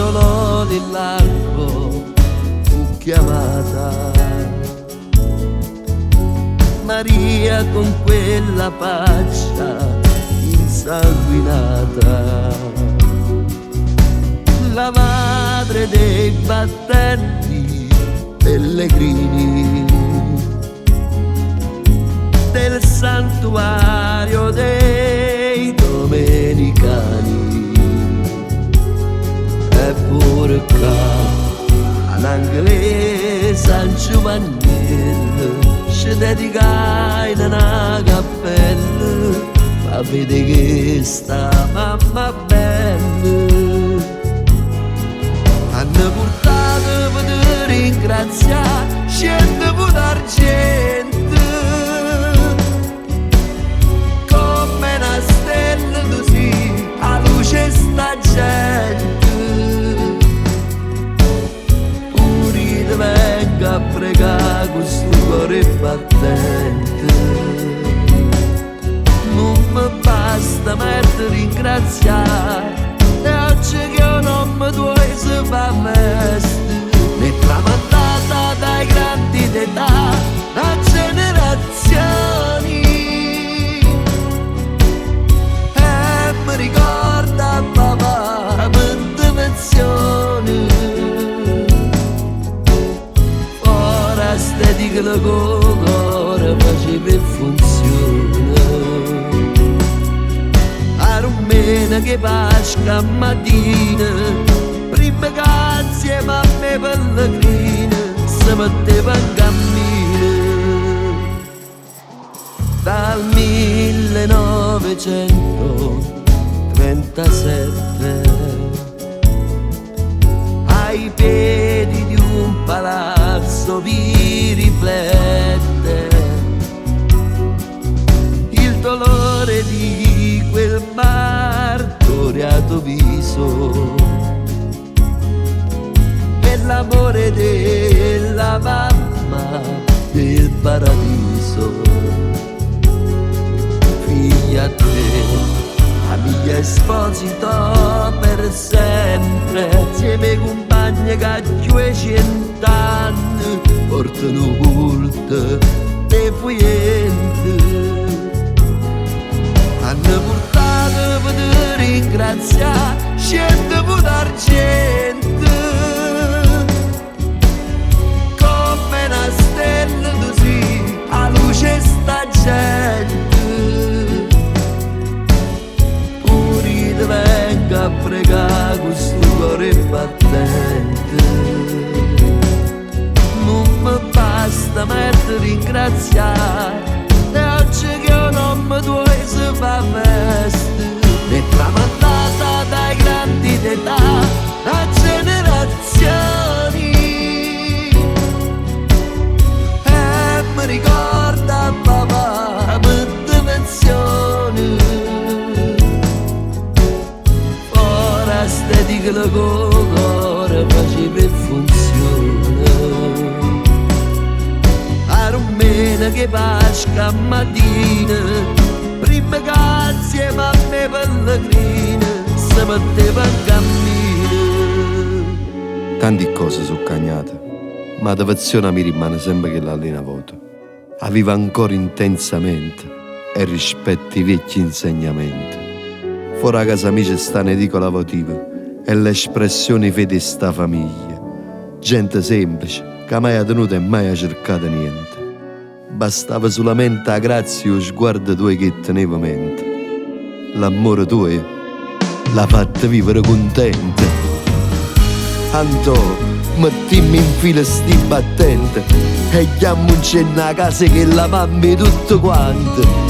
brontolò nell'alcol fu chiamata Maria con quella faccia insanguinata, la madre dei battenti pellegrini del santuario dei domenicani. Eppure qua all'anglese San Giovannello ci dedicai una cappella, ma vedi che sta mamma bella. Hanno portato per ringraziare 100 punti d'argento, come una stella così a luce sta gente. Pure venga a pregare questo cuore battente, non mi basta mettere ringraziare, e oggi che non mi vuoi se fa festa, mi tramandata dai grandi d'età, da generazioni, e mi ricorda papà per dimensioni, ora estetica la cuore faceva e funziona. Rumena che pasca mattina, prima che insieme a me pellegrina si metteva in cammino. Dal 1937 ai piedi di un palazzo vi riflette il dolore di quel martoriato viso e l'amore della mamma del paradiso. Figlia a te, famiglia e sposito per sempre, insieme compagni che a 200 anni portano culte e fuiente. Hanno portato per ringraziare 100 punti d'argento, come una stella così a luce sta gente. Pure venga a pregare questo cuore battente, non mi basta mettere ringraziare, e oggi che io non mi vuoi se fa festa, mi tramandata dai grandi d'età, da generazioni, e mi ricorda papà per dimensioni. Ora estetica la cuore faceva e funziona. A rumena che pasca mattina, prima che insieme a me pellegrina si metteva in cammino. Tante cose sono cagnate, ma la devozione mi rimane sempre che l'allina voto. Aveva ancora intensamente e rispetto i vecchi insegnamenti. Fuori a casa mia c'è sta un'edicola votiva e l'espressione vede sta famiglia. Gente semplice che mai ha tenuto e mai ha cercato niente. Bastava solamente la grazia e lo sguardo tuo che teneva mente. L'amore tuo l'ha fatta vivere contenta. Antò, mettimmi in fila sti battente e chiamo un cenno a casa che la mamma è tutto quanto.